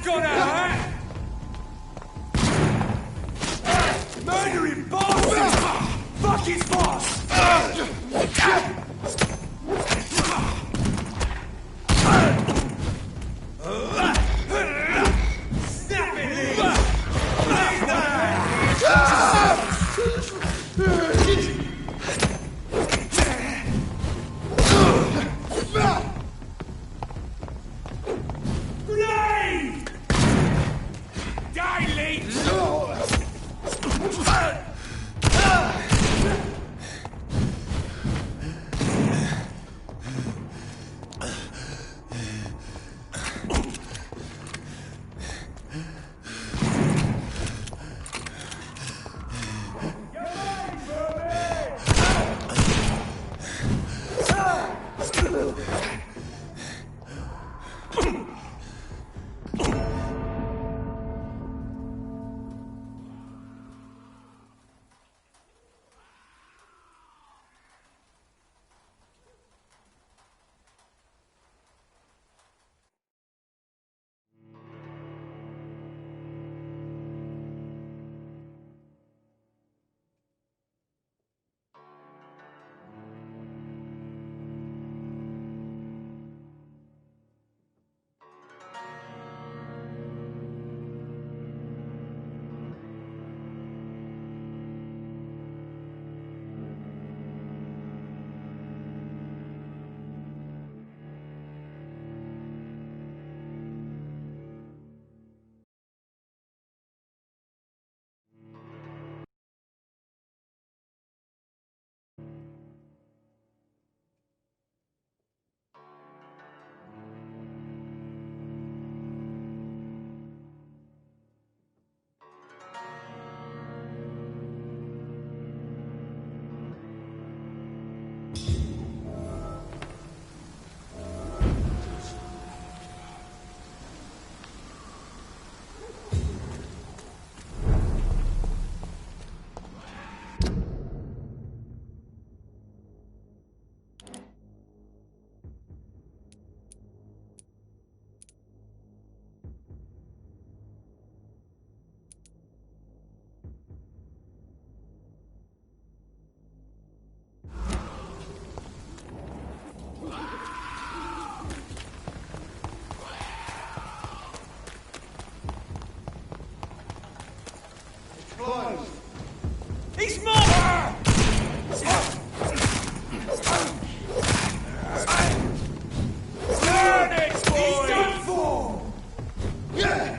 got out! Murdering bastard! Fuck his boss! Snap it, Lee! He's more! Turn it, boy! He's done for! Yeah!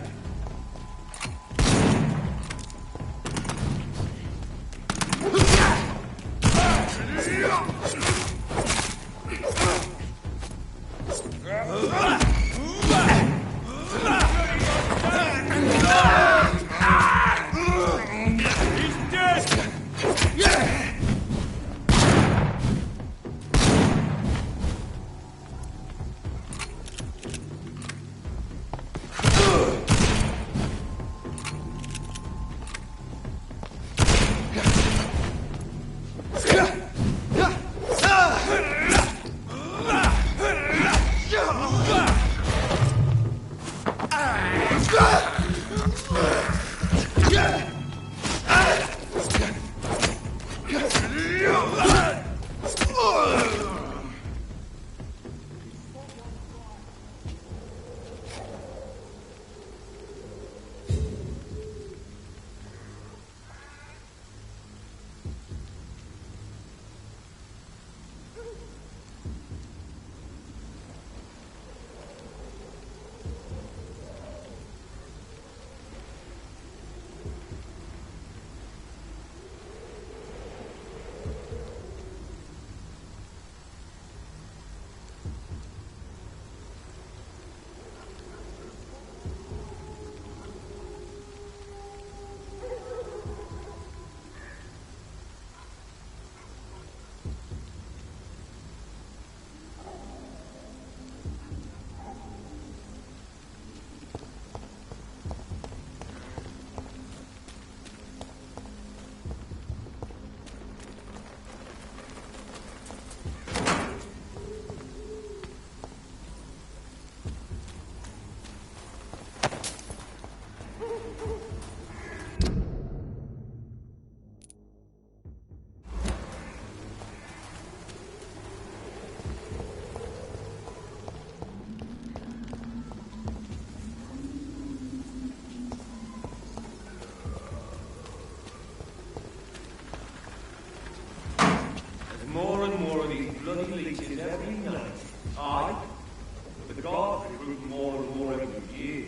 recruit more and more every year.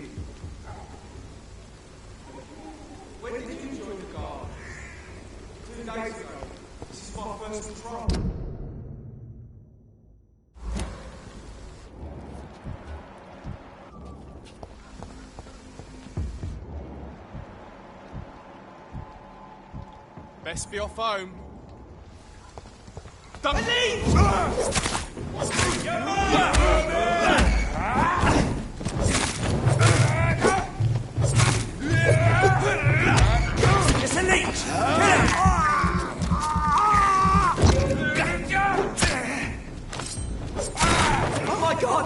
When did you join the guard? 2 days ago. This is my first patrol. Best be off home. It's a leech! Oh my god!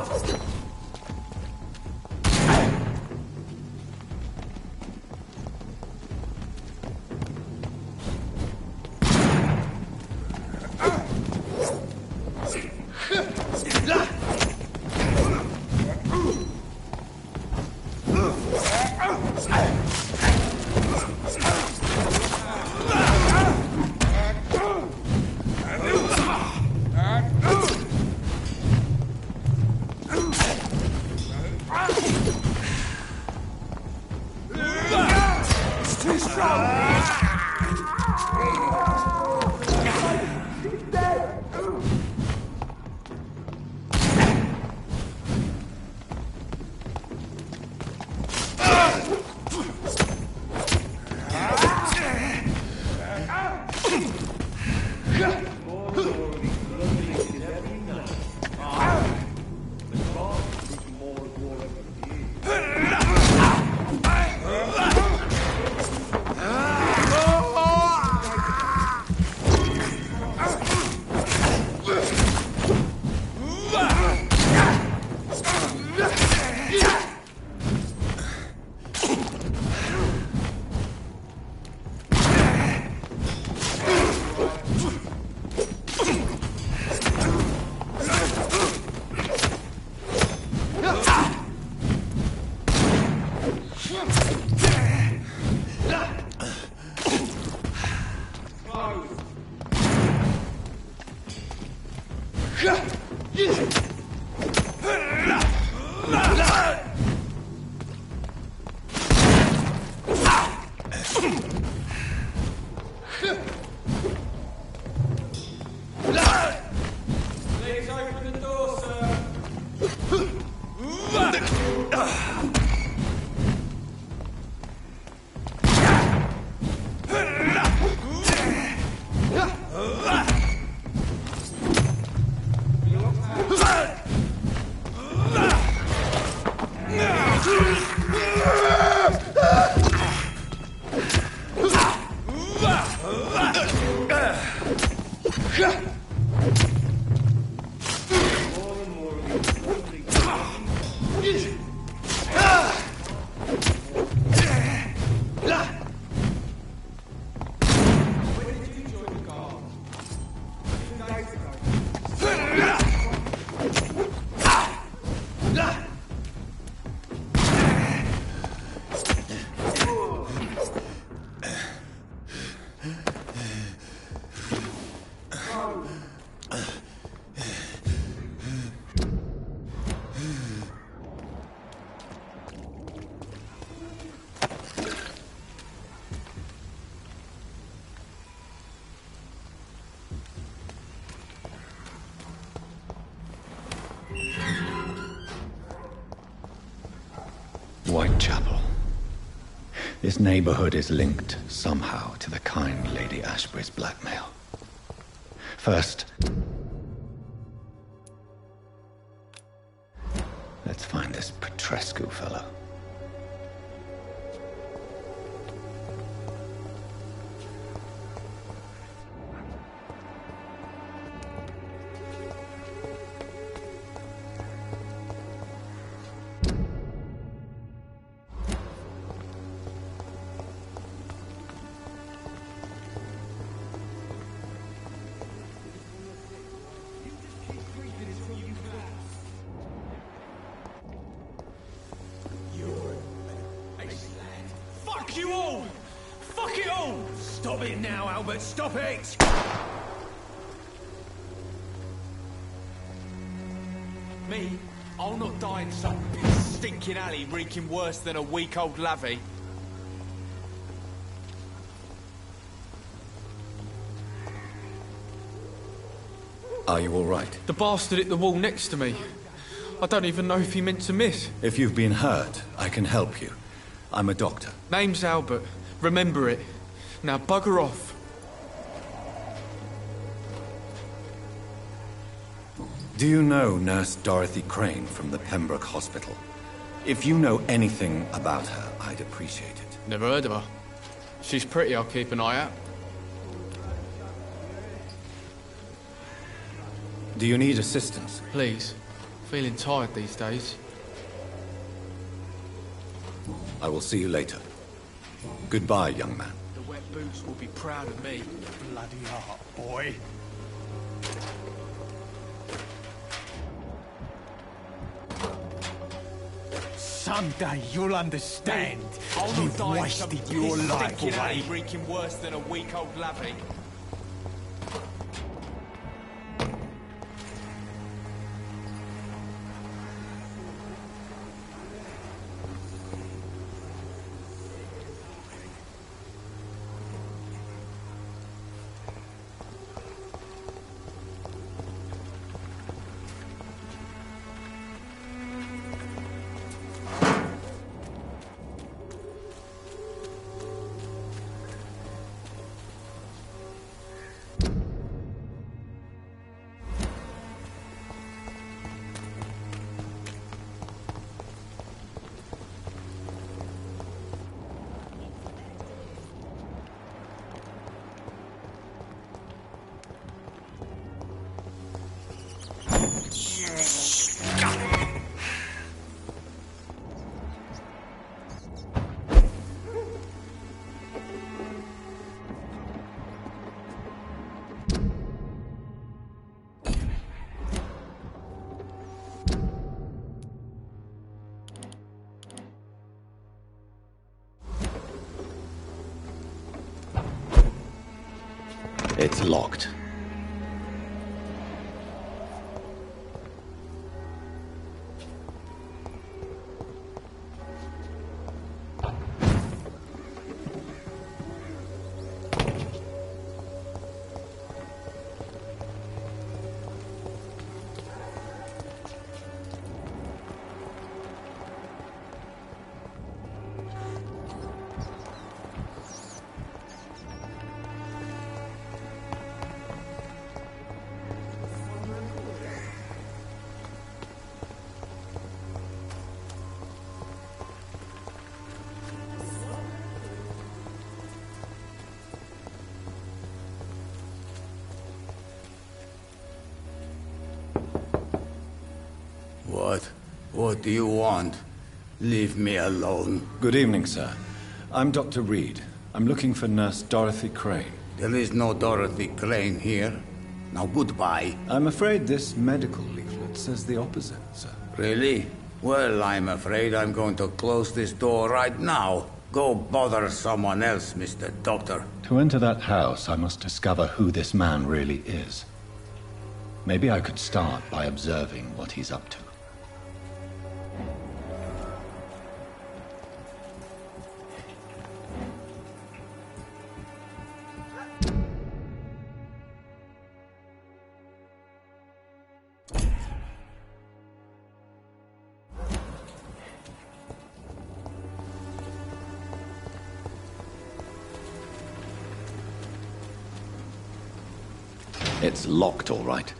Whitechapel. This neighborhood is linked somehow to the kind Lady Ashbury's blackmail. First, let's find this Petrescu fellow. Stop it now, Albert! Stop it! Me? I'll not die in some stinking alley reeking worse than a week-old lavvy. Are you all right? The bastard hit the wall next to me. I don't even know if he meant to miss. If you've been hurt, I can help you. I'm a doctor. Name's Albert. Remember it. Now bugger off. Do you know Nurse Dorothy Crane from the Pembroke Hospital? If you know anything about her, I'd appreciate it. Never heard of her. She's pretty, I'll keep an eye out. Do you need assistance? Please. Feeling tired these days. I will see you later. Goodbye, young man. The wet boots will be proud of me. Bloody heart, boy. Someday you'll understand. You've wasted your life away. Reeking worse than a week-old lavvy. It's locked. What do you want? Leave me alone. Good evening, sir. I'm Dr. Reed. I'm looking for Nurse Dorothy Crane. There is no Dorothy Crane here. Now goodbye. I'm afraid this medical leaflet says the opposite, sir. Really? Well, I'm afraid I'm going to close this door right now. Go bother someone else, Mr. Doctor. To enter that house, I must discover who this man really is. Maybe I could start by observing what he's up to. It's locked, all right.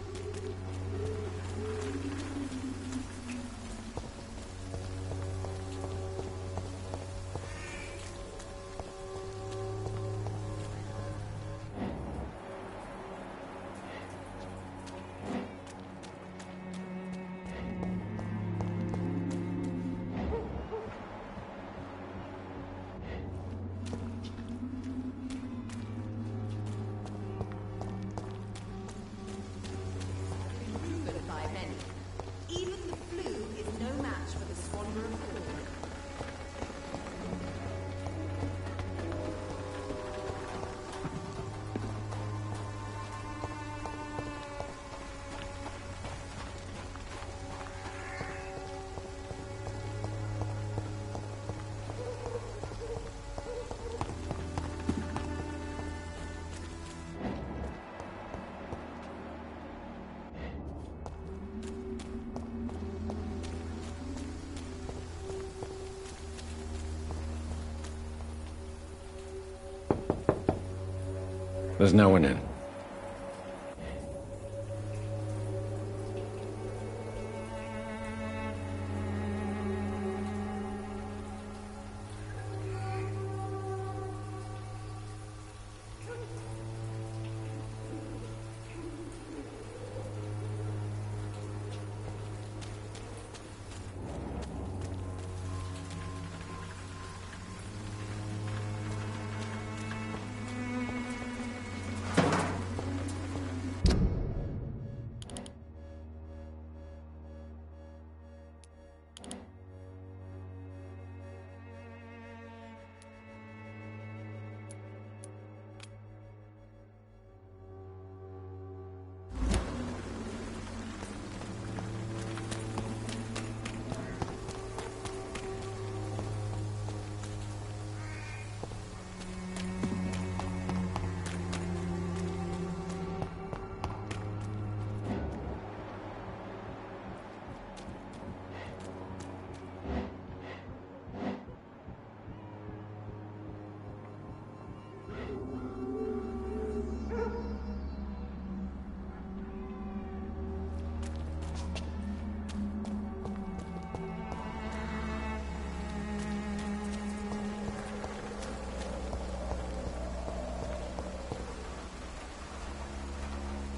There's no one in.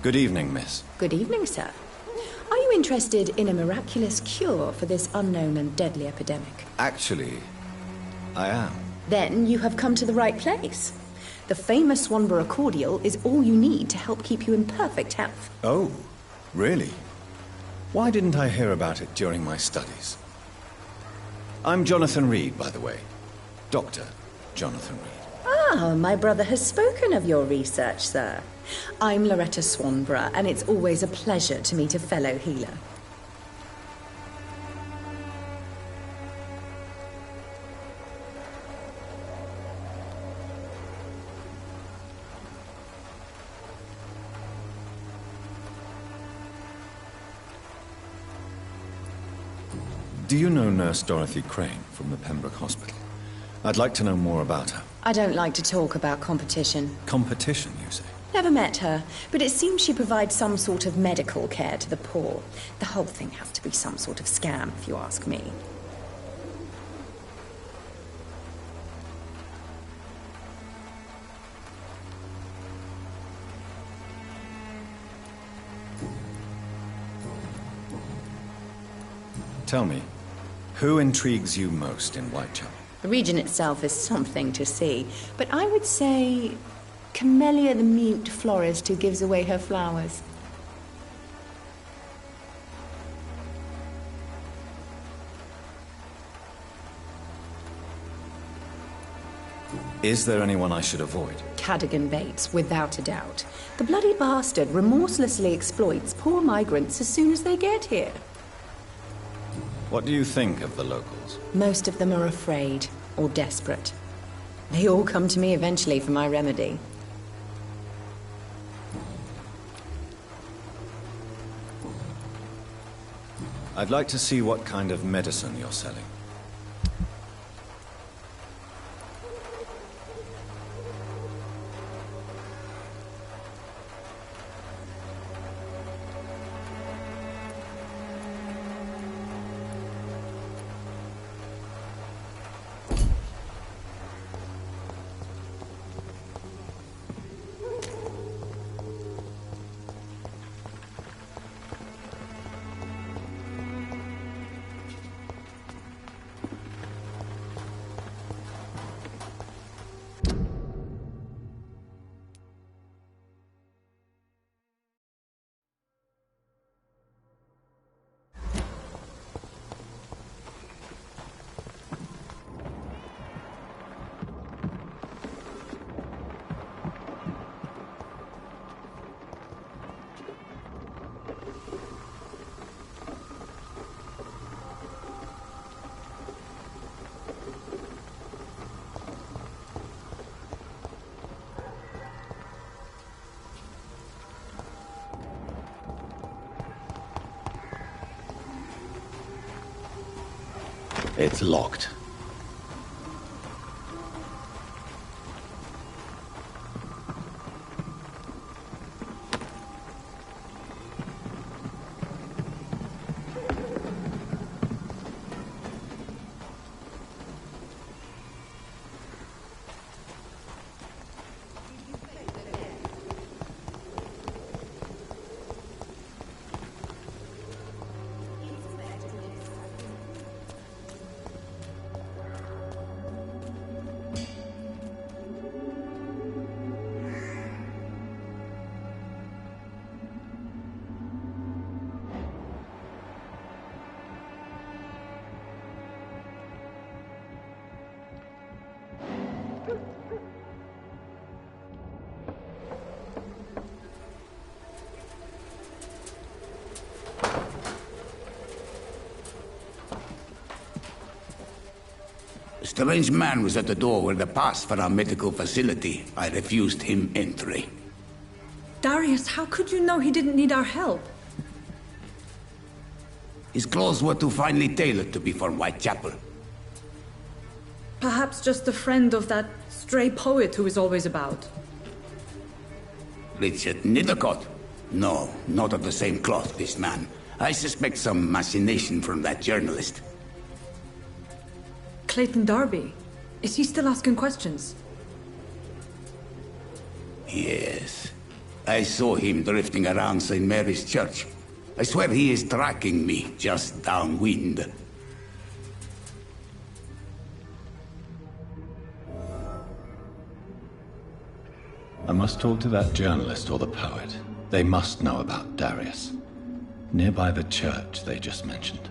Good evening, miss. Good evening, sir. Are you interested in a miraculous cure for this unknown and deadly epidemic? Actually, I am. Then you have come to the right place. The famous Swanborough cordial is all you need to help keep you in perfect health. Oh, really? Why didn't I hear about it during my studies? I'm Jonathan Reed, by the way. Dr. Jonathan Reed. Ah, my brother has spoken of your research, sir. I'm Loretta Swanborough, and it's always a pleasure to meet a fellow healer. Do you know Nurse Dorothy Crane from the Pembroke Hospital? I'd like to know more about her. I don't like to talk about competition. Competition, you say? Never met her, but it seems she provides some sort of medical care to the poor. The whole thing has to be some sort of scam, if you ask me. Tell me, who intrigues you most in Whitechapel? The region itself is something to see, but I would say Camellia the mute florist who gives away her flowers. Is there anyone I should avoid? Cadogan Bates, without a doubt. The bloody bastard remorselessly exploits poor migrants as soon as they get here. What do you think of the locals? Most of them are afraid or desperate. They all come to me eventually for my remedy. I'd like to see what kind of medicine you're selling. It's locked. strange man was at the door with a pass for our medical facility. I refused him entry. Darius, how could you know he didn't need our help? His clothes were too finely tailored to be from Whitechapel. Perhaps just a friend of that stray poet who is always about. Richard Nithercott? No, not of the same cloth, this man. I suspect some machination from that journalist. Clayton Darby. Is he still asking questions? Yes. I saw him drifting around St. Mary's Church. I swear he is tracking me, just downwind. I must talk to that journalist or the poet. They must know about Darius. Nearby the church they just mentioned.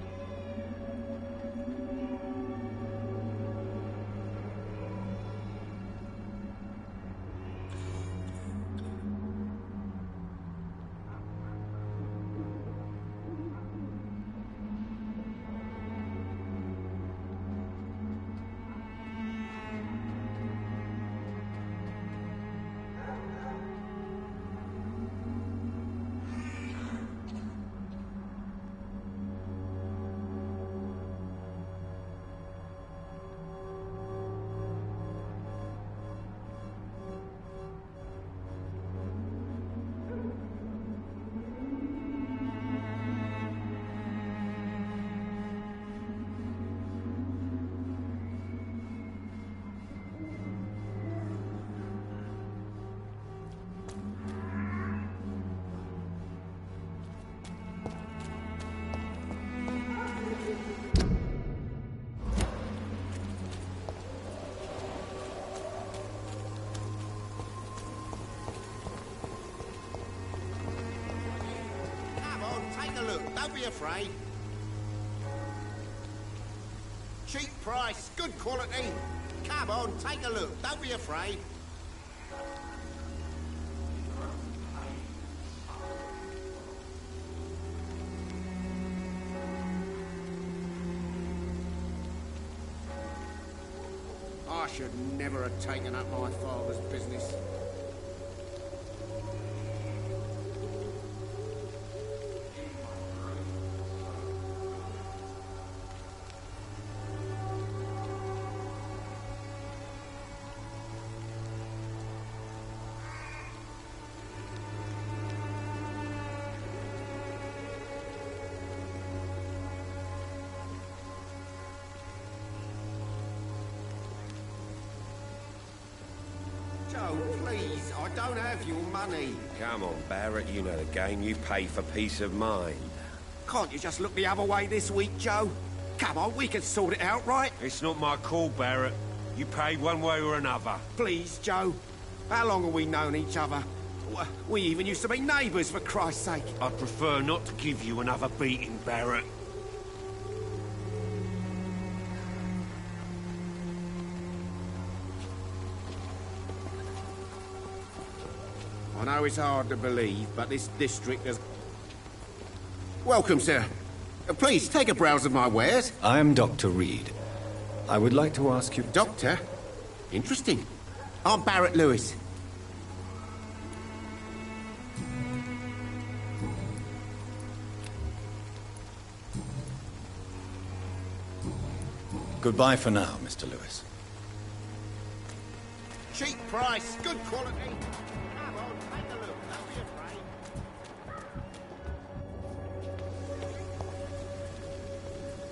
Don't be afraid. Cheap price, good quality. Come on, take a look. Don't be afraid. I should never have taken up my father's business. Joe, please, I don't have your money. Come on, Barrett, you know the game. You pay for peace of mind. Can't you just look the other way this week, Joe? Come on, we can sort it out, right? It's not my call, Barrett. You pay one way or another. Please, Joe. How long have we known each other? We even used to be neighbours, for Christ's sake. I'd prefer not to give you another beating, Barrett. I know it's hard to believe, but this district has... Welcome, sir. Please, take a browse of my wares. I am Dr. Reed. I would like to ask you... Doctor? Interesting. I'm Barrett Lewis. Goodbye for now, Mr. Lewis. Cheap price, good quality. Come on, take a look. Don't be afraid.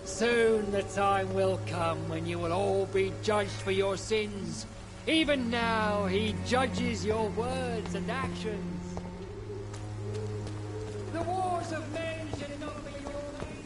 Soon the time will come when you will all be judged for your sins. Even now, he judges your words and actions. The wars of men should not be your main.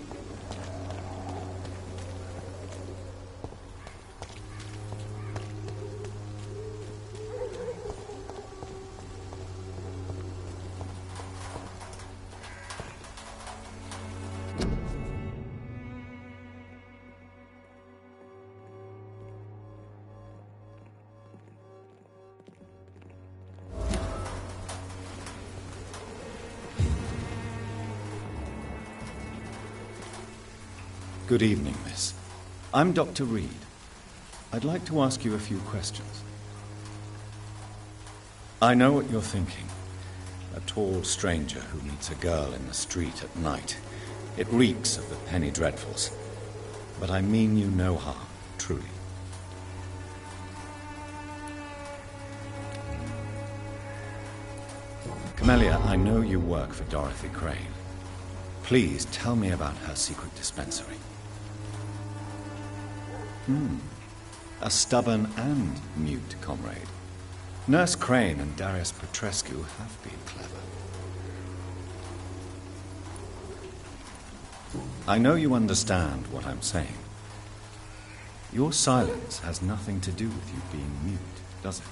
Good evening, miss. I'm Dr. Reed. I'd like to ask you a few questions. I know what you're thinking. A tall stranger who meets a girl in the street at night. It reeks of the penny dreadfuls. But I mean you no harm, truly. Camellia, I know you work for Dorothy Crane. Please tell me about her secret dispensary. A stubborn and mute comrade. Nurse Crane and Darius Petrescu have been clever. I know you understand what I'm saying. Your silence has nothing to do with you being mute, does it?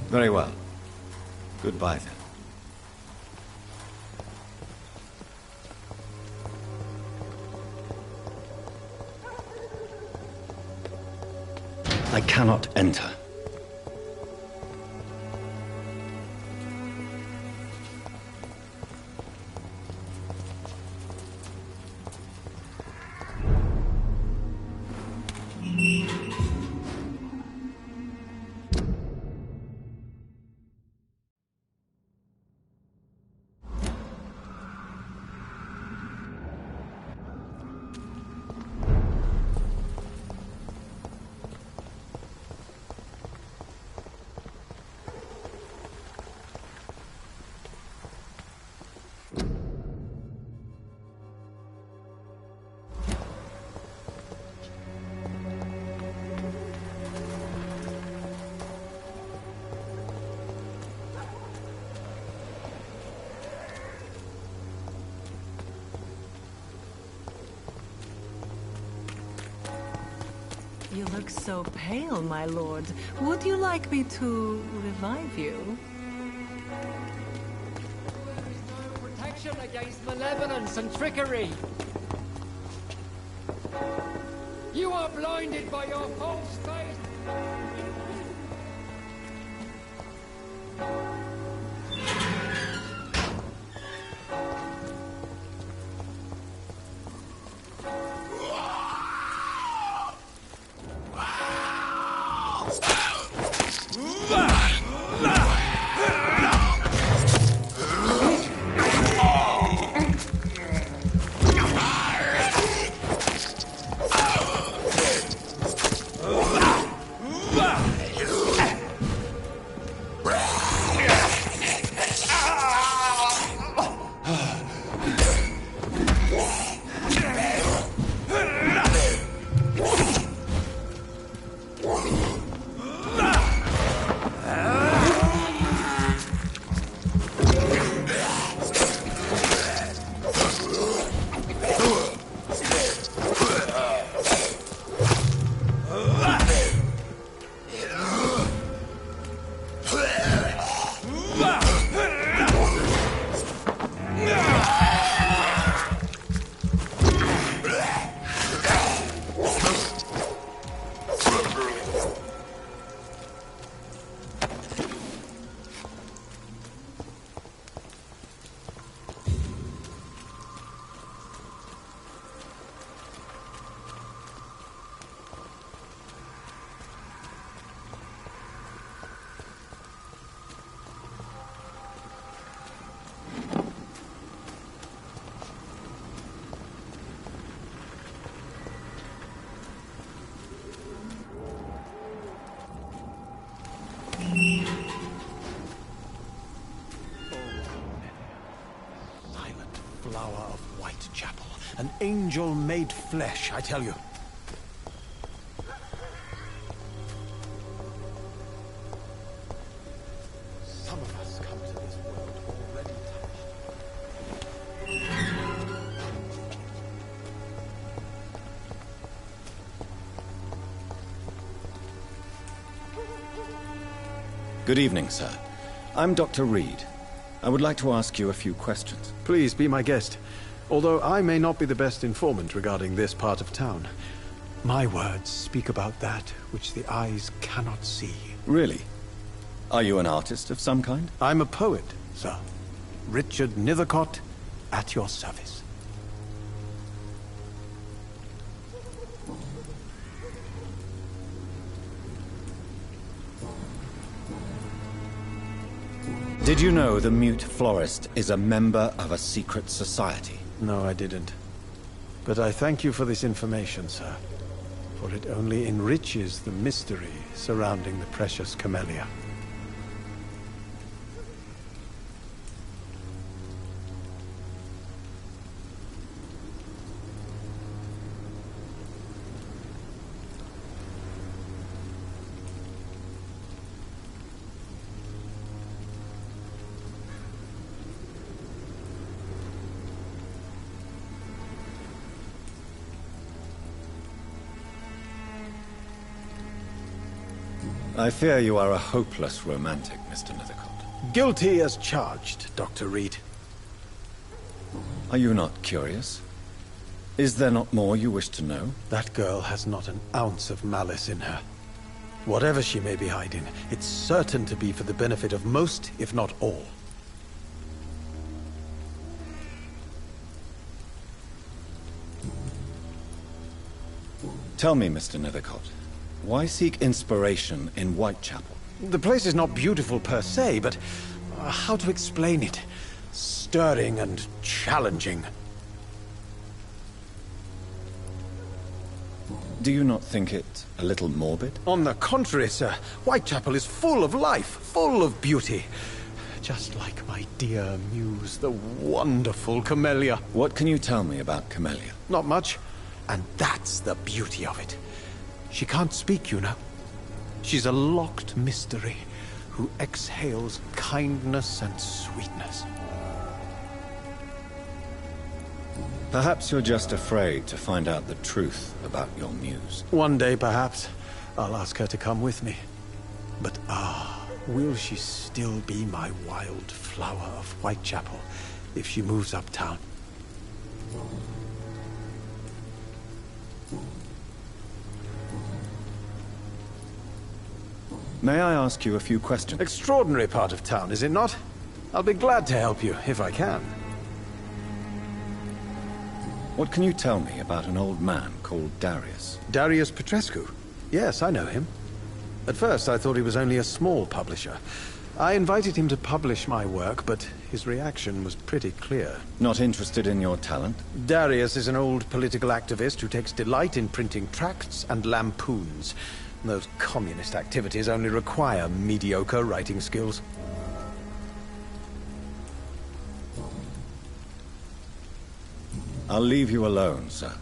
Very well. Goodbye, then. I cannot enter. You look so pale, my lord. Would you like me to revive you? There is no protection against malevolence and trickery. You are blinded by your false faith. Flower of Whitechapel. An angel made flesh, I tell you. Some of us come to this world already touched. Good evening, sir. I'm Dr. Reed. I would like to ask you a few questions. Please be my guest. Although I may not be the best informant regarding this part of town, my words speak about that which the eyes cannot see. Really? Are you an artist of some kind? I'm a poet, sir. Richard Nethercott, at your service. Did you know the mute florist is a member of a secret society? No, I didn't. But I thank you for this information, sir. For it only enriches the mystery surrounding the precious camellia. I fear you are a hopeless romantic, Mr. Nethercourt. Guilty as charged, Dr. Reed. Are you not curious? Is there not more you wish to know? That girl has not an ounce of malice in her. Whatever she may be hiding, it's certain to be for the benefit of most, if not all. Tell me, Mr. Nethercourt, why seek inspiration in Whitechapel? The place is not beautiful per se, but how to explain it? Stirring and challenging. Do you not think it a little morbid? On the contrary, sir. Whitechapel is full of life, full of beauty. Just like my dear muse, the wonderful Camellia. What can you tell me about Camellia? Not much. And that's the beauty of it. She can't speak, you know. She's a locked mystery who exhales kindness and sweetness. Perhaps you're just afraid to find out the truth about your muse. One day, perhaps, I'll ask her to come with me. But will she still be my wild flower of Whitechapel if she moves uptown? May I ask you a few questions? Extraordinary part of town, is it not? I'll be glad to help you, if I can. What can you tell me about an old man called Darius? Darius Petrescu? Yes, I know him. At first, I thought he was only a small publisher. I invited him to publish my work, but his reaction was pretty clear. Not interested in your talent? Darius is an old political activist who takes delight in printing tracts and lampoons. Those communist activities only require mediocre writing skills. I'll leave you alone, sir.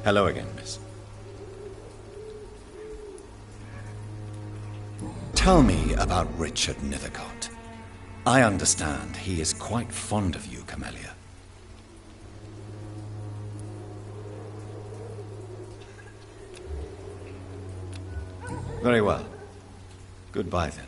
Hello again, miss. Tell me about Richard Nethercourt. I understand he is quite fond of you, Camellia. Very well. Goodbye, then.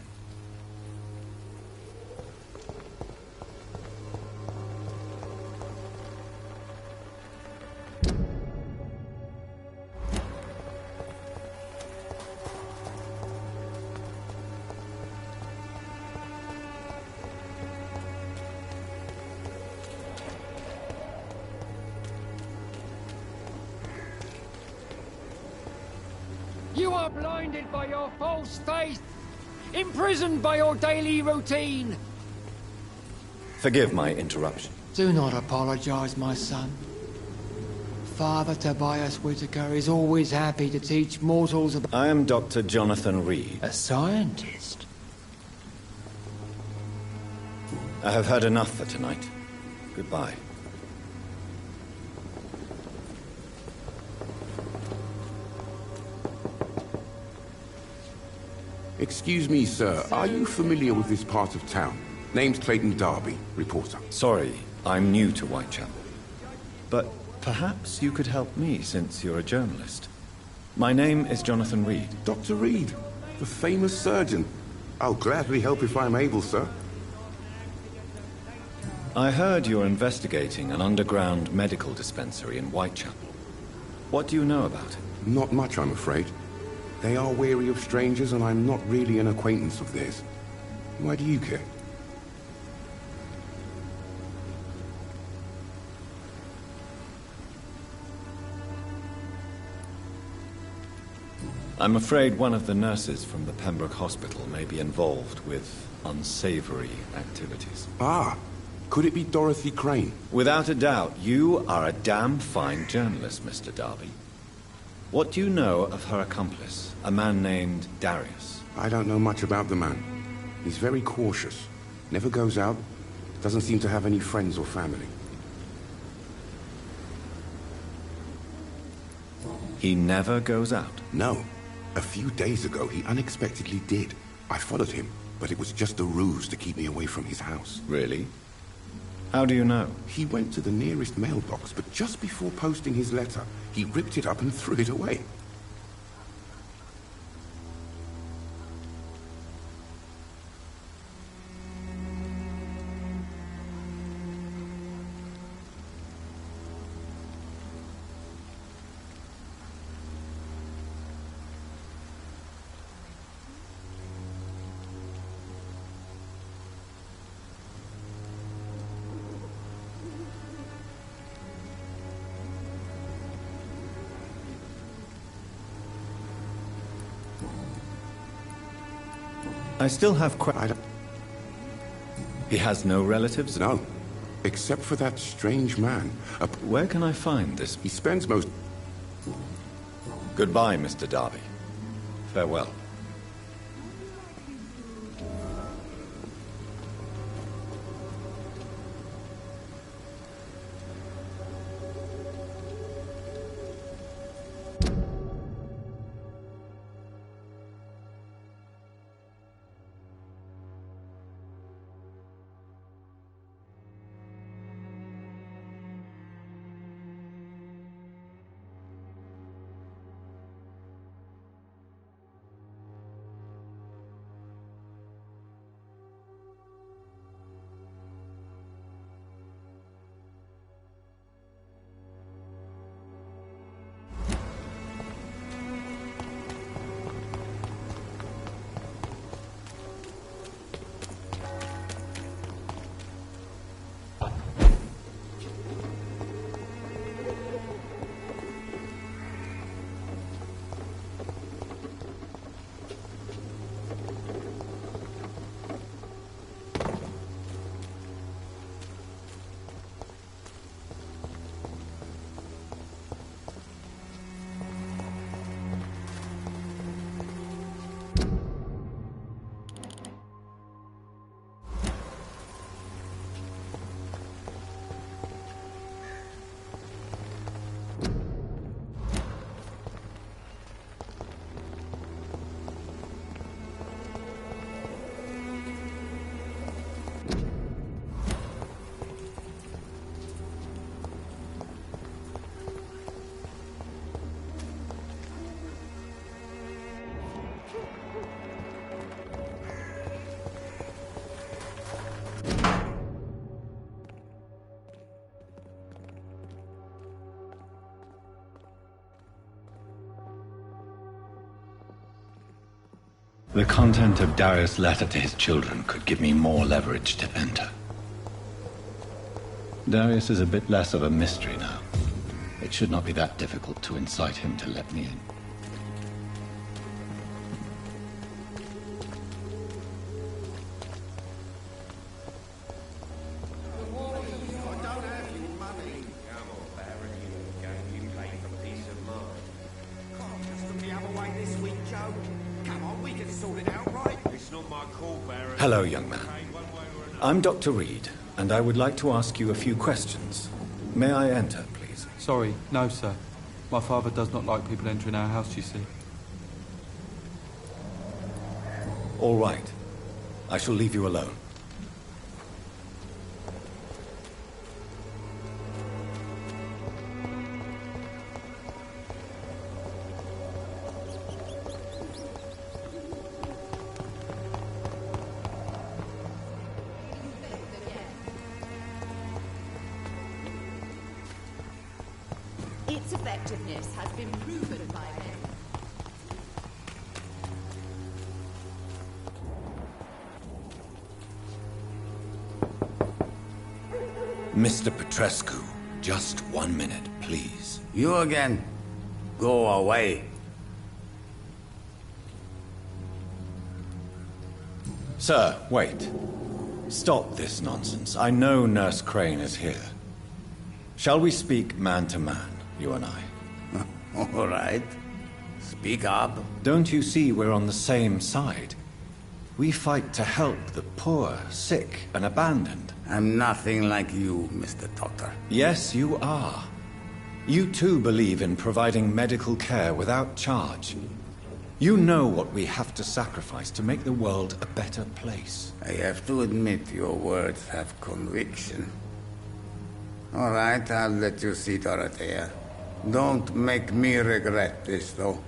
You are blinded by your false faith, imprisoned by your daily routine. Forgive my interruption. Do not apologize, my son. Father Tobias Whitaker is always happy to teach mortals about... I am Dr. Jonathan Reed. A scientist? I have heard enough for tonight. Goodbye. Excuse me, sir. Are you familiar with this part of town? Name's Clayton Darby, reporter. Sorry, I'm new to Whitechapel. But perhaps you could help me, since you're a journalist. My name is Jonathan Reed. Dr. Reed, the famous surgeon. I'll gladly help if I'm able, sir. I heard you're investigating an underground medical dispensary in Whitechapel. What do you know about it? Not much, I'm afraid. They are wary of strangers, and I'm not really an acquaintance of theirs. Why do you care? I'm afraid one of the nurses from the Pembroke Hospital may be involved with unsavory activities. Ah, could it be Dorothy Crane? Without a doubt, you are a damn fine journalist, Mr. Darby. What do you know of her accomplice, a man named Darius? I don't know much about the man. He's very cautious. Never goes out. Doesn't seem to have any friends or family. He never goes out? No. A few days ago, he unexpectedly did. I followed him, but it was just a ruse to keep me away from his house. Really? How do you know? He went to the nearest mailbox, but just before posting his letter, he ripped it up and threw it away. I still have He has no relatives? No. Except for that strange man. Where can I find this? He spends most... Goodbye, Mr. Darby. Farewell. The content of Darius' letter to his children could give me more leverage to enter. Darius is a bit less of a mystery now. It should not be that difficult to incite him to let me in. Hello, young man. I'm Dr. Reed, and I would like to ask you a few questions. May I enter, please? Sorry, no, sir. My father does not like people entering our house, you see. All right. I shall leave you alone. Its effectiveness has been proven by men. Mr. Petrescu, just 1 minute, please. You again? Go away. Sir, wait. Stop this nonsense. I know Nurse Crane is here. Shall we speak man to man, you and I? All right. Speak up. Don't you see we're on the same side? We fight to help the poor, sick, and abandoned. I'm nothing like you, Mr. Doctor. Yes, you are. You too believe in providing medical care without charge. You know what we have to sacrifice to make the world a better place. I have to admit your words have conviction. All right, I'll let you see, Dorothea. Don't make me regret this, though.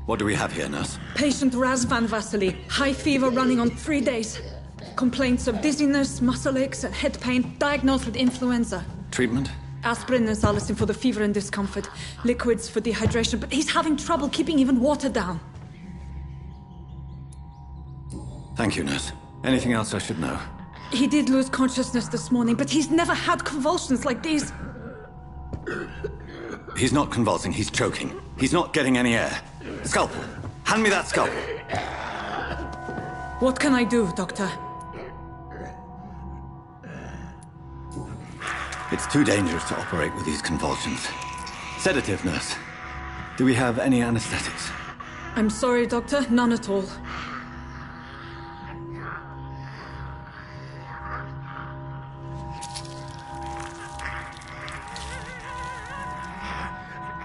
What do we have here, nurse? Patient Razvan Vasily. High fever running on 3 days. Complaints of dizziness, muscle aches, and head pain. Diagnosed with influenza. Treatment? Aspirin and salicin for the fever and discomfort. Liquids for dehydration, but he's having trouble keeping even water down. Thank you, nurse. Anything else I should know? He did lose consciousness this morning, but he's never had convulsions like these. He's not convulsing, he's choking. He's not getting any air. Scalpel! Hand me that scalpel! What can I do, Doctor? It's too dangerous to operate with these convulsions. Sedative, nurse. Do we have any anesthetics? I'm sorry, Doctor. None at all.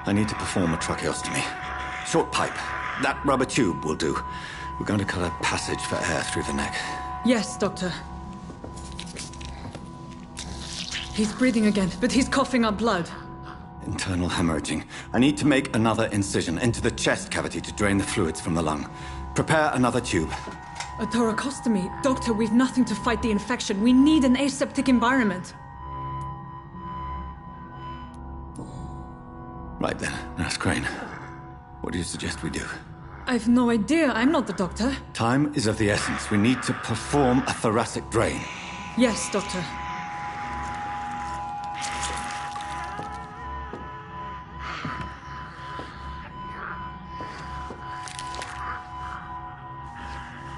I need to perform a tracheostomy. Short pipe. That rubber tube will do. We're going to cut a passage for air through the neck. Yes, Doctor. He's breathing again, but he's coughing up blood. Internal hemorrhaging. I need to make another incision into the chest cavity to drain the fluids from the lung. Prepare another tube. A thoracostomy? Doctor, we've nothing to fight the infection. We need an aseptic environment. Right then, Nurse Crane. What do you suggest we do? I've no idea. I'm not the doctor. Time is of the essence. We need to perform a thoracic drain. Yes, Doctor.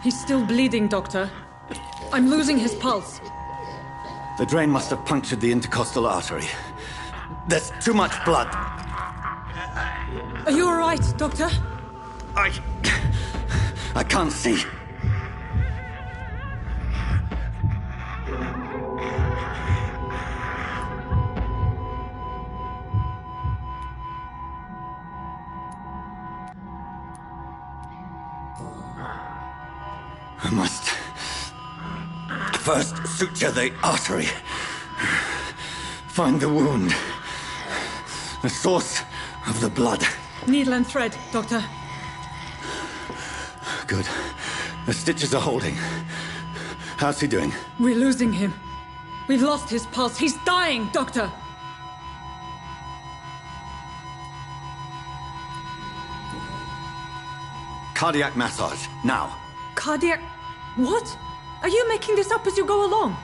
He's still bleeding, Doctor. I'm losing his pulse. The drain must have punctured the intercostal artery. There's too much blood. Are you all right, Doctor? I can't see. I must first suture the artery. Find the wound. The source of the blood. Needle and thread, Doctor. Good. The stitches are holding. How's he doing? We're losing him. We've lost his pulse. He's dying, Doctor. Cardiac massage, now. Cardiac... What? Are you making this up as you go along?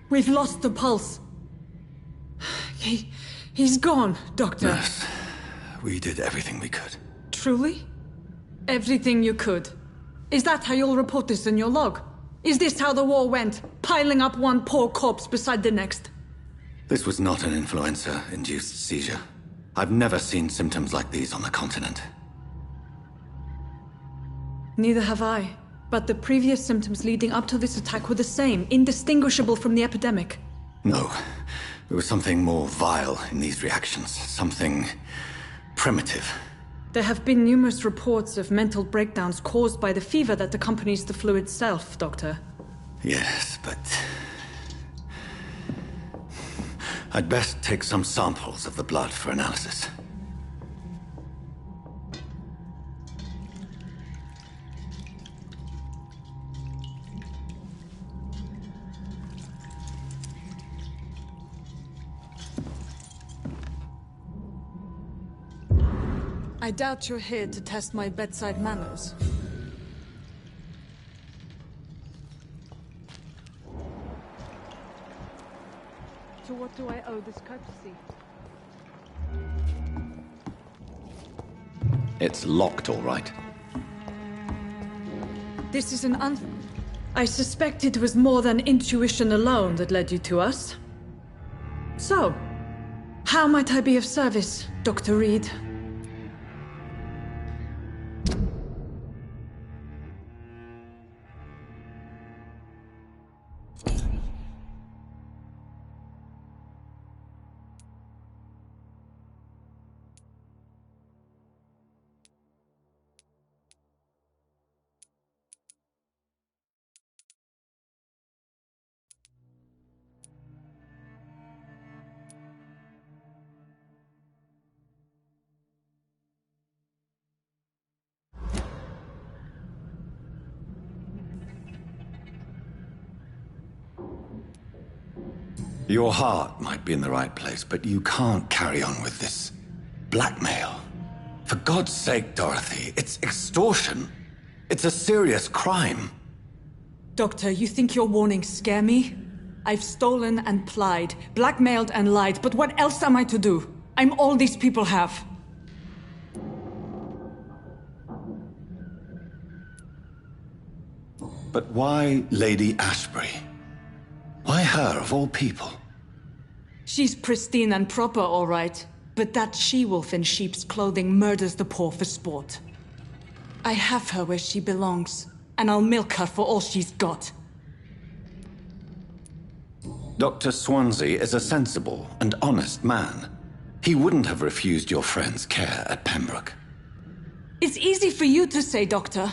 We've lost the pulse. He's gone, Doctor. Nurse, we did everything we could. Truly? Everything you could. Is that how you'll report this in your log? Is this how the war went? Piling up one poor corpse beside the next? This was not an influenza-induced seizure. I've never seen symptoms like these on the continent. Neither have I. But the previous symptoms leading up to this attack were the same, indistinguishable from the epidemic. No. There was something more vile in these reactions. Something primitive. There have been numerous reports of mental breakdowns caused by the fever that accompanies the flu itself, Doctor. Yes, but... I'd best take some samples of the blood for analysis. I doubt you're here to test my bedside manners. To what do I owe this courtesy? It's locked, all right. This is I suspect it was more than intuition alone that led you to us. So, how might I be of service, Dr. Reed? Your heart might be in the right place, but you can't carry on with this blackmail. For God's sake, Dorothy, it's extortion. It's a serious crime. Doctor, you think your warnings scare me? I've stolen and plied, blackmailed and lied, but what else am I to do? I'm all these people have. But why Lady Ashbury? Why her, of all people? She's pristine and proper, all right. But that she-wolf in sheep's clothing murders the poor for sport. I have her where she belongs, and I'll milk her for all she's got. Dr. Swansea is a sensible and honest man. He wouldn't have refused your friend's care at Pembroke. It's easy for you to say, Doctor.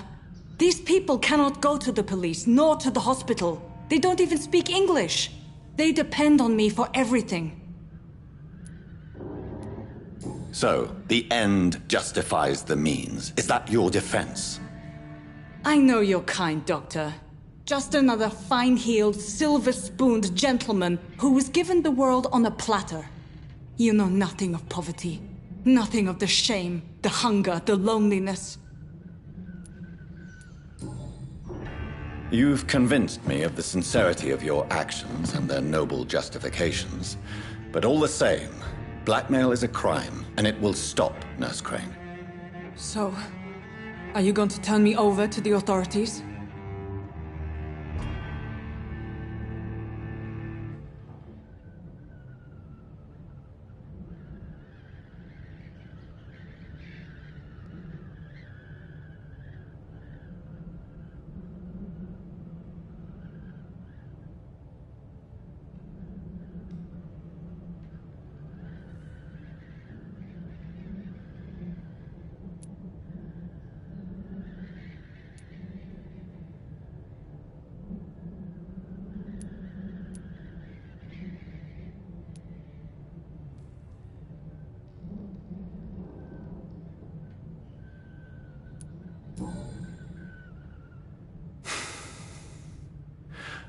These people cannot go to the police, nor to the hospital. They don't even speak English. They depend on me for everything. So, the end justifies the means. Is that your defense? I know you're kind, Doctor. Just another fine-heeled, silver-spooned gentleman who was given the world on a platter. You know nothing of poverty. Nothing of the shame, the hunger, the loneliness. You've convinced me of the sincerity of your actions and their noble justifications. But all the same, blackmail is a crime, and it will stop, Nurse Crane. So, are you going to turn me over to the authorities?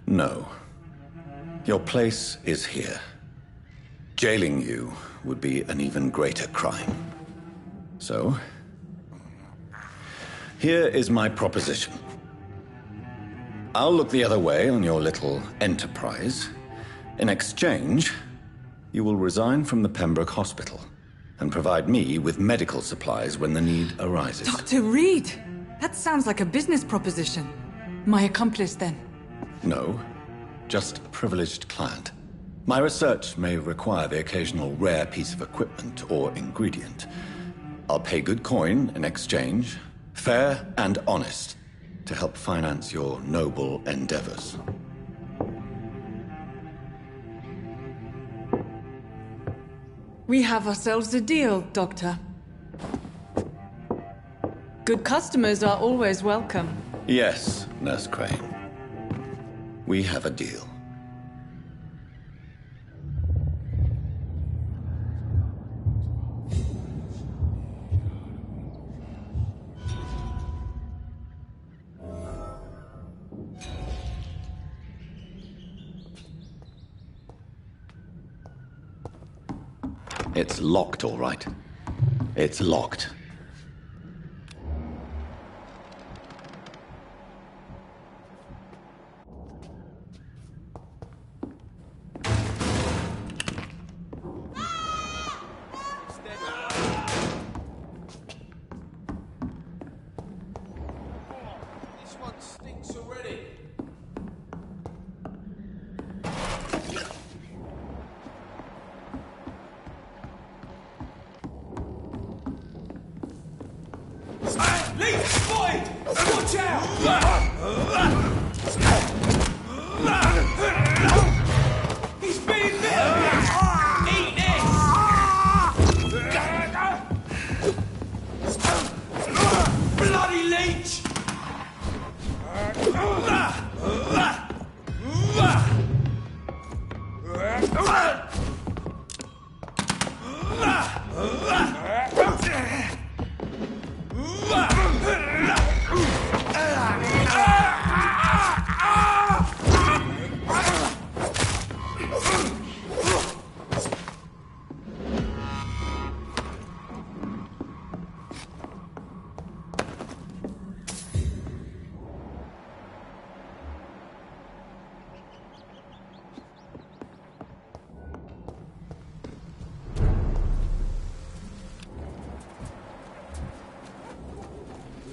No. Your place is here. Jailing you would be an even greater crime. So, here is my proposition. I'll look the other way on your little enterprise. In exchange, you will resign from the Pembroke Hospital and provide me with medical supplies when the need arises. Dr. Reed! That sounds like a business proposition. My accomplice, then? No, just a privileged client. My research may require the occasional rare piece of equipment or ingredient. I'll pay good coin in exchange, fair and honest, to help finance your noble endeavors. We have ourselves a deal, Doctor. Good customers are always welcome. Yes, Nurse Crane. We have a deal. It's locked, all right. It's locked.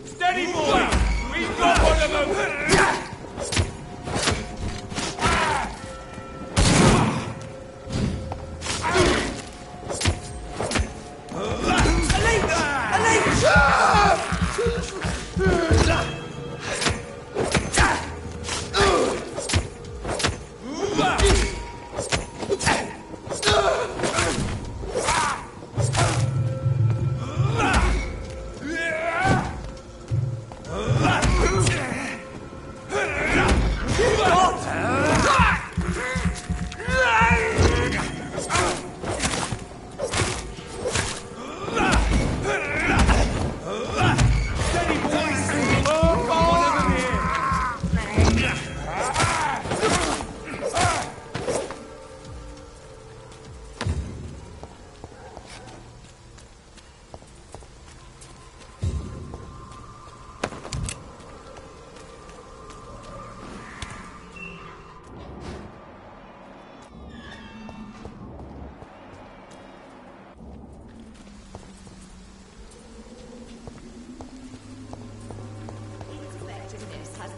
Steady, boy! We've got one of them!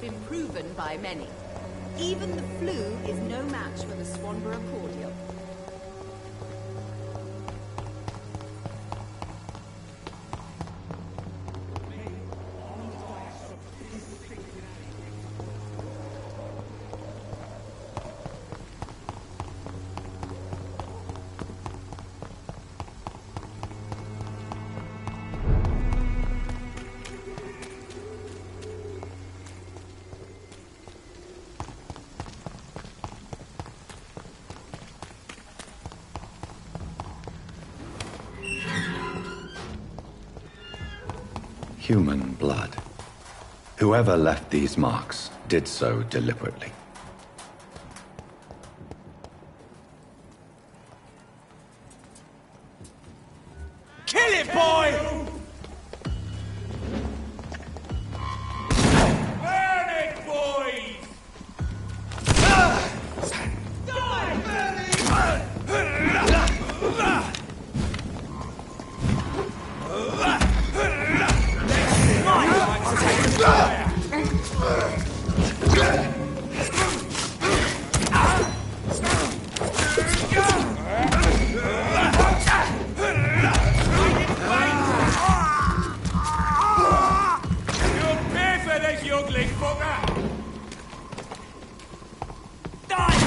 been proven by many. Even the flu is no match for the Swanborough cordial. Human blood. Whoever left these marks did so deliberately. Kill it, boy! Burn it, boys! Die,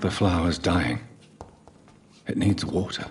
The flower's dying. It needs water.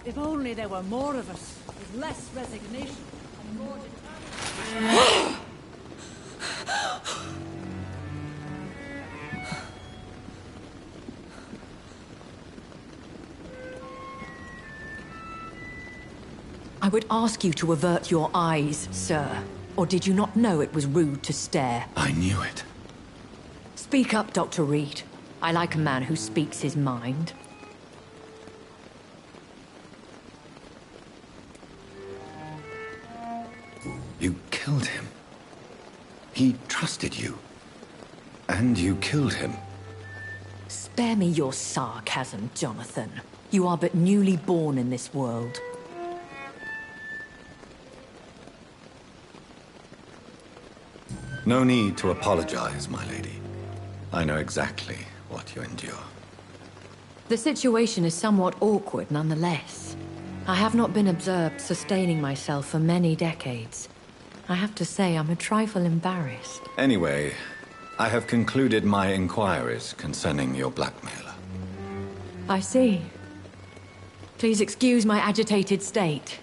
If only there were more of us, with less resignation and more determination. I would ask you to avert your eyes, sir. Or did you not know it was rude to stare? I knew it. Speak up, Dr. Reed. I like a man who speaks his mind. You killed him. He trusted you. And you killed him. Spare me your sarcasm, Jonathan. You are but newly born in this world. No need to apologize, my lady. I know exactly what you endure. The situation is somewhat awkward nonetheless. I have not been observed sustaining myself for many decades. I have to say I'm a trifle embarrassed. Anyway, I have concluded my inquiries concerning your blackmailer. I see. Please excuse my agitated state.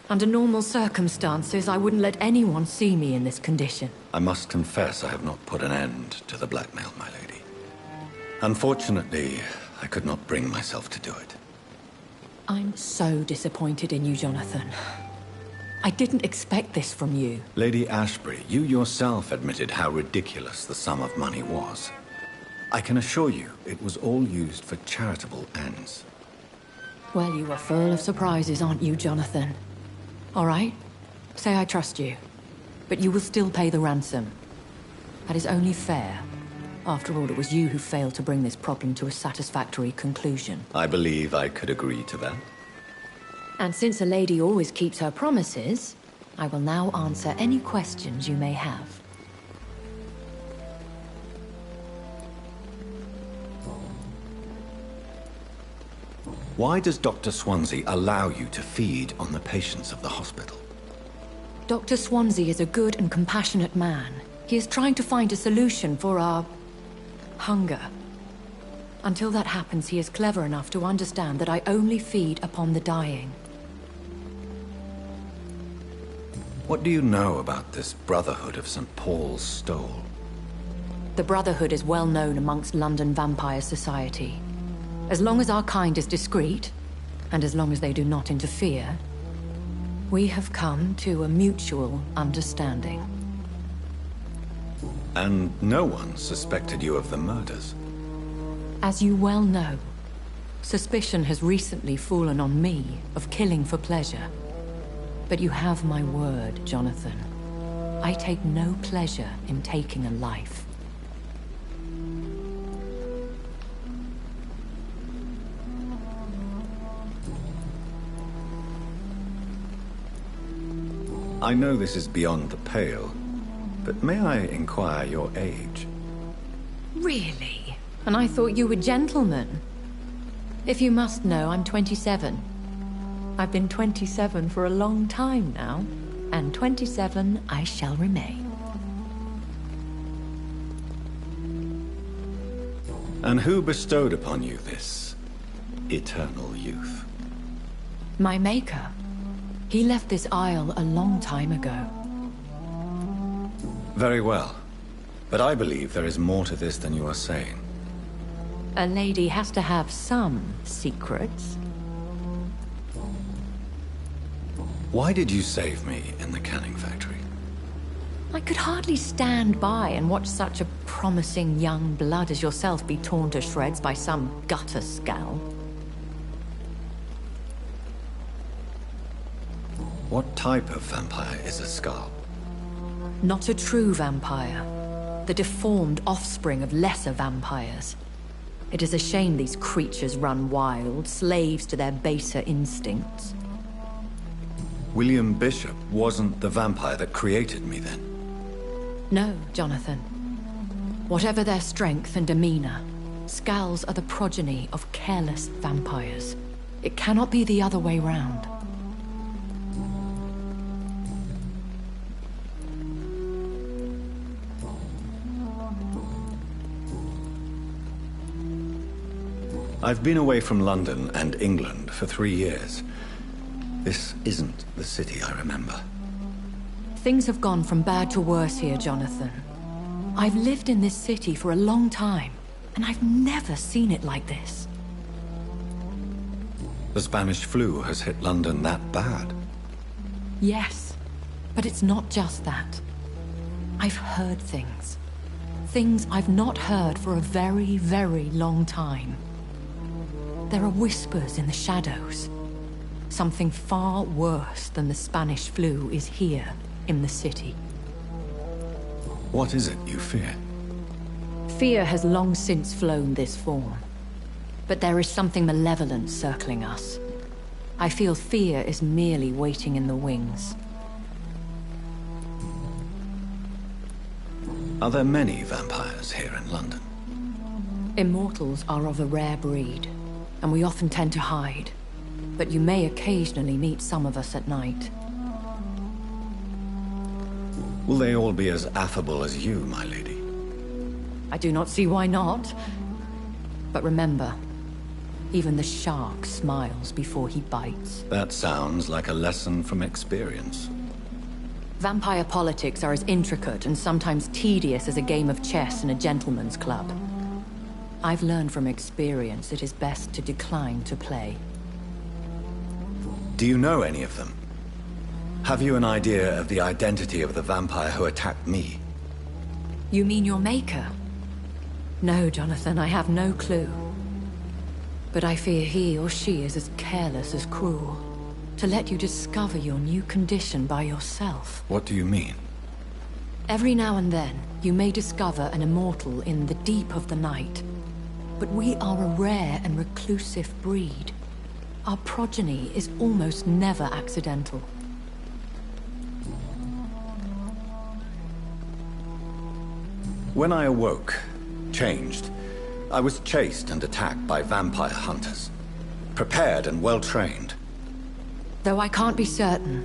Under normal circumstances, I wouldn't let anyone see me in this condition. I must confess I have not put an end to the blackmail, my lady. Unfortunately, I could not bring myself to do it. I'm so disappointed in you, Jonathan. I didn't expect this from you. Lady Ashbury, you yourself admitted how ridiculous the sum of money was. I can assure you, it was all used for charitable ends. Well, you are full of surprises, aren't you, Jonathan? All right, say I trust you, but you will still pay the ransom. That is only fair. After all, it was you who failed to bring this problem to a satisfactory conclusion. I believe I could agree to that. And since a lady always keeps her promises, I will now answer any questions you may have. Why does Dr. Swansea allow you to feed on the patients of the hospital? Dr. Swansea is a good and compassionate man. He is trying to find a solution for our hunger. Until that happens, he is clever enough to understand that I only feed upon the dying. What do you know about this Brotherhood of St. Paul's Stole? The Brotherhood is well known amongst London Vampire Society. As long as our kind is discreet, and as long as they do not interfere, we have come to a mutual understanding. And no one suspected you of the murders? As you well know, suspicion has recently fallen on me of killing for pleasure. But you have my word, Jonathan. I take no pleasure in taking a life. I know this is beyond the pale, but may I inquire your age? Really? And I thought you were gentlemen. If you must know, I'm 27. I've been 27 for a long time now, and 27 I shall remain. And who bestowed upon you this eternal youth? My maker. He left this isle a long time ago. Very well. But I believe there is more to this than you are saying. A lady has to have some secrets. Why did you save me in the canning factory? I could hardly stand by and watch such a promising young blood as yourself be torn to shreds by some gutter scowl. What type of vampire is a skull? Not a true vampire. The deformed offspring of lesser vampires. It is a shame these creatures run wild, slaves to their baser instincts. William Bishop wasn't the vampire that created me then? No, Jonathan. Whatever their strength and demeanor, Skulls are the progeny of careless vampires. It cannot be the other way round. I've been away from London and England for 3 years. This isn't the city I remember. Things have gone from bad to worse here, Jonathan. I've lived in this city for a long time, and I've never seen it like this. The Spanish flu has hit London that bad? Yes, but it's not just that. I've heard things. Things I've not heard for a very, very long time. There are whispers in the shadows. Something far worse than the Spanish flu is here in the city. What is it you fear? Fear has long since flown this form. But there is something malevolent circling us. I feel fear is merely waiting in the wings. Are there many vampires here in London? Immortals are of a rare breed, and we often tend to hide. But you may occasionally meet some of us at night. Will they all be as affable as you, my lady? I do not see why not. But remember, even the shark smiles before he bites. That sounds like a lesson from experience. Vampire politics are as intricate and sometimes tedious as a game of chess in a gentleman's club. I've learned from experience it is best to decline to play. Do you know any of them? Have you an idea of the identity of the vampire who attacked me? You mean your maker? No, Jonathan, I have no clue. But I fear he or she is as careless as cruel. To let you discover your new condition by yourself. What do you mean? Every now and then, you may discover an immortal in the deep of the night. But we are a rare and reclusive breed. Our progeny is almost never accidental. When I awoke, changed, I was chased and attacked by vampire hunters. Prepared and well-trained. Though I can't be certain,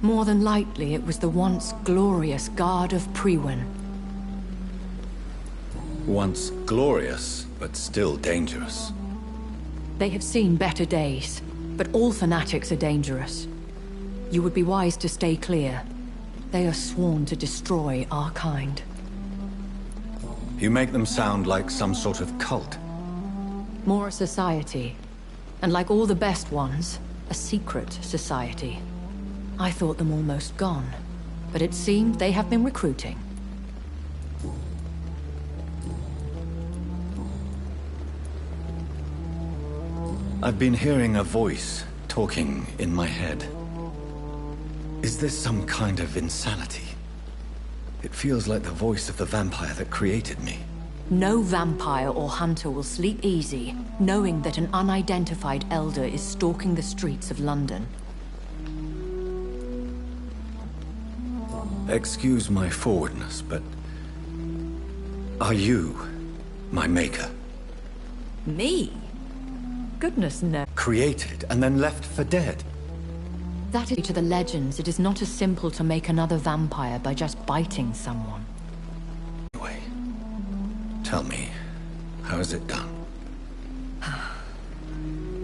more than likely it was the once glorious Guard of Priwen. Once glorious, but still dangerous. They have seen better days, but all fanatics are dangerous. You would be wise to stay clear. They are sworn to destroy our kind. You make them sound like some sort of cult. More a society. And like all the best ones, a secret society. I thought them almost gone, but it seemed they have been recruiting. I've been hearing a voice talking in my head. Is this some kind of insanity? It feels like the voice of the vampire that created me. No vampire or hunter will sleep easy, knowing that an unidentified elder is stalking the streets of London. Excuse my forwardness, but... are you my maker? Me? Goodness no. Created and then left for dead? That is to the legends. It is not as simple to make another vampire by just biting someone. Anyway, tell me, how is it done?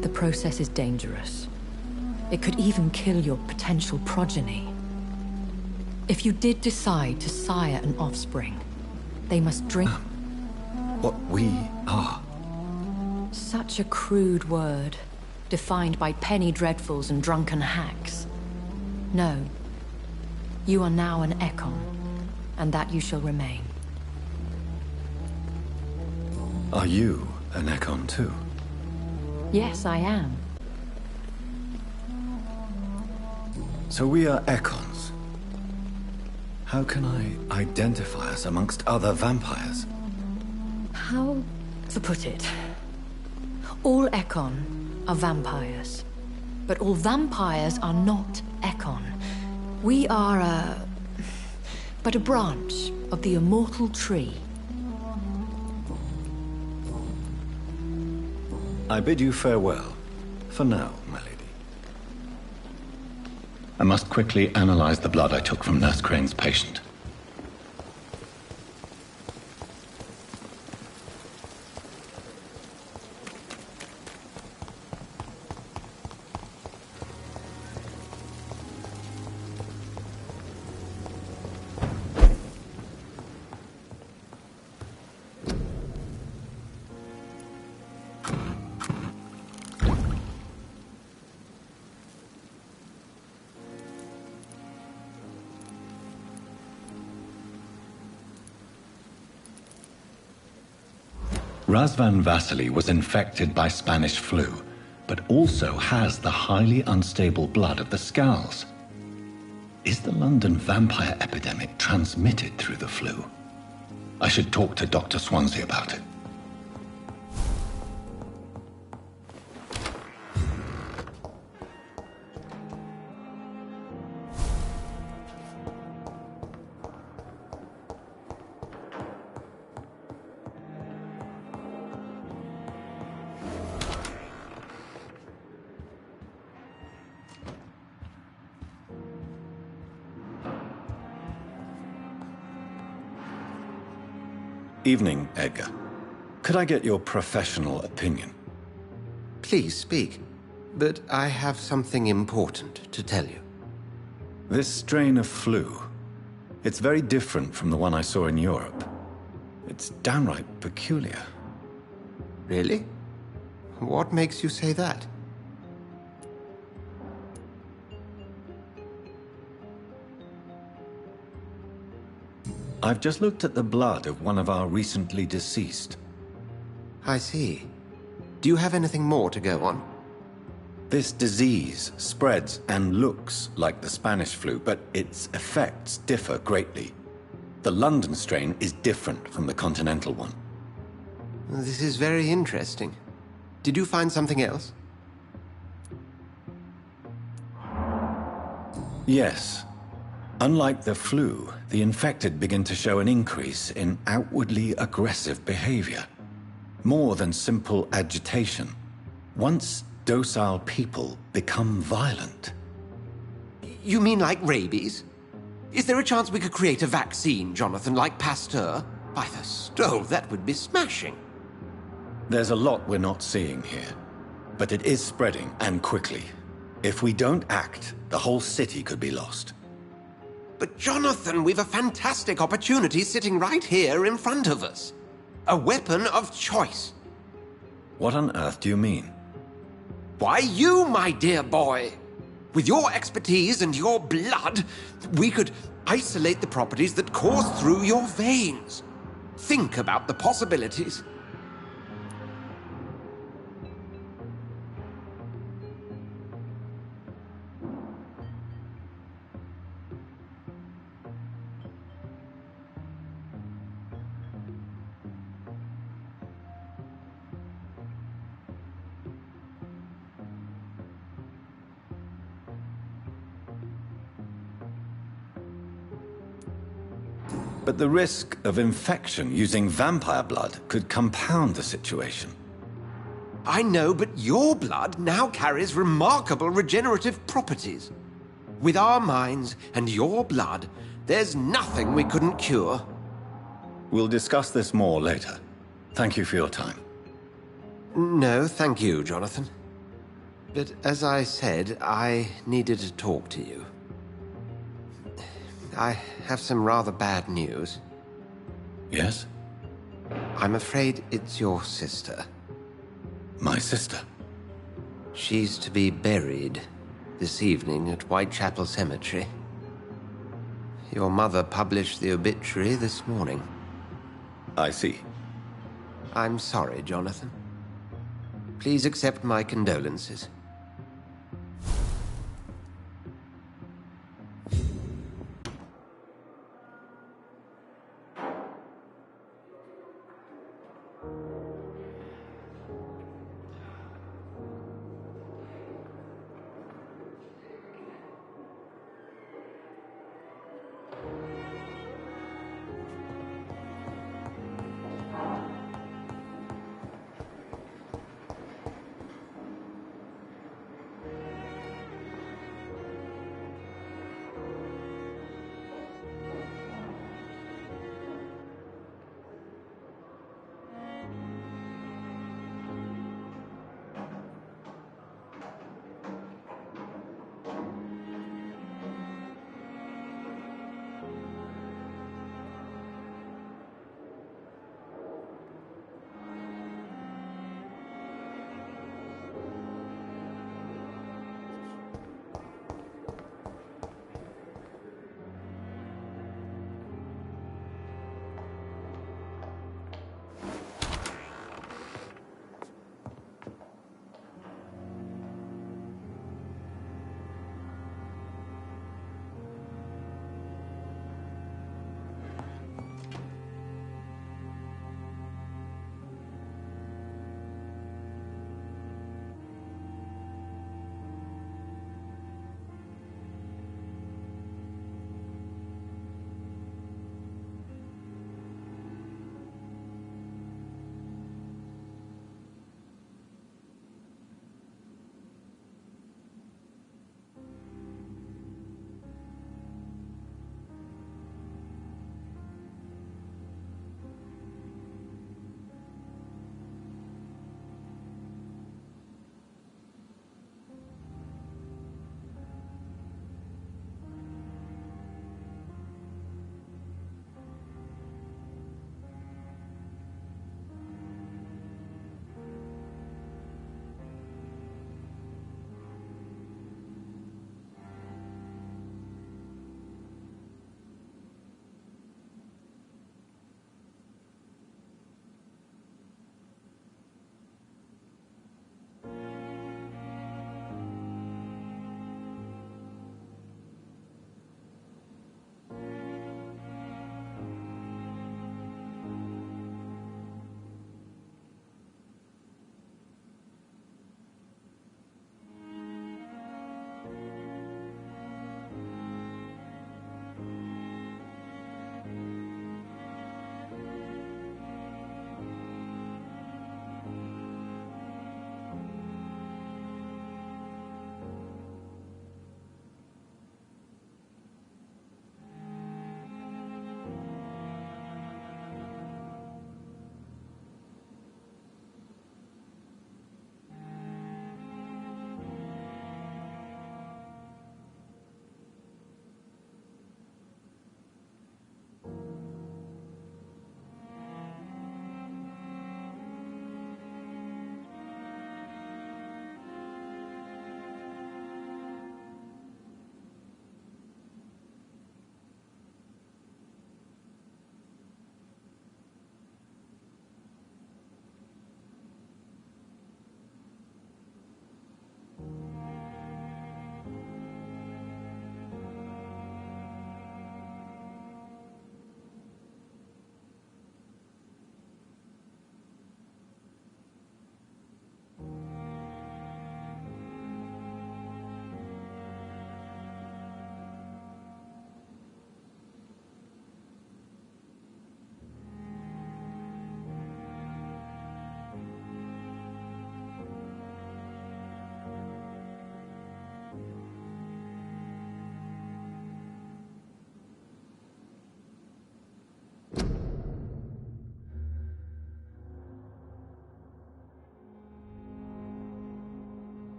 The process is dangerous. It could even kill your potential progeny. If you did decide to sire an offspring, they must drink... What we are. Such a crude word, defined by penny dreadfuls and drunken hacks. No. You are now an Ekon, and that you shall remain. Are you an Ekon too? Yes, I am. So we are Ekons. How can I identify us amongst other vampires? How to put it? All Ekon are vampires. But all vampires are not Ekon. We are but a branch of the immortal tree. I bid you farewell. For now, my lady. I must quickly analyze the blood I took from Nurse Crane's patient. Razvan Vasily was infected by Spanish flu, but also has the highly unstable blood of the Scowls. Is the London vampire epidemic transmitted through the flu? I should talk to Dr. Swansea about it. Evening, Edgar. Could I get your professional opinion? Please speak, but I have something important to tell you. This strain of flu, it's very different from the one I saw in Europe. It's downright peculiar. Really? What makes you say that? I've just looked at the blood of one of our recently deceased. I see. Do you have anything more to go on? This disease spreads and looks like the Spanish flu, but its effects differ greatly. The London strain is different from the continental one. This is very interesting. Did you find something else? Yes. Unlike the flu, the infected begin to show an increase in outwardly aggressive behavior. More than simple agitation. Once docile people become violent. You mean like rabies? Is there a chance we could create a vaccine, Jonathan, like Pasteur? By the stove, that would be smashing. There's a lot we're not seeing here. But it is spreading, and quickly. If we don't act, the whole city could be lost. But Jonathan, we've a fantastic opportunity sitting right here in front of us. A weapon of choice. What on earth do you mean? Why, you, my dear boy. With your expertise and your blood, we could isolate the properties that course through your veins. Think about the possibilities. But the risk of infection using vampire blood could compound the situation. I know, but your blood now carries remarkable regenerative properties. With our minds and your blood, there's nothing we couldn't cure. We'll discuss this more later. Thank you for your time. No, thank you, Jonathan. But as I said, I needed to talk to you. I have some rather bad news. Yes? I'm afraid it's your sister. My sister? She's to be buried this evening at Whitechapel Cemetery. Your mother published the obituary this morning. I see. I'm sorry, Jonathan. Please accept my condolences.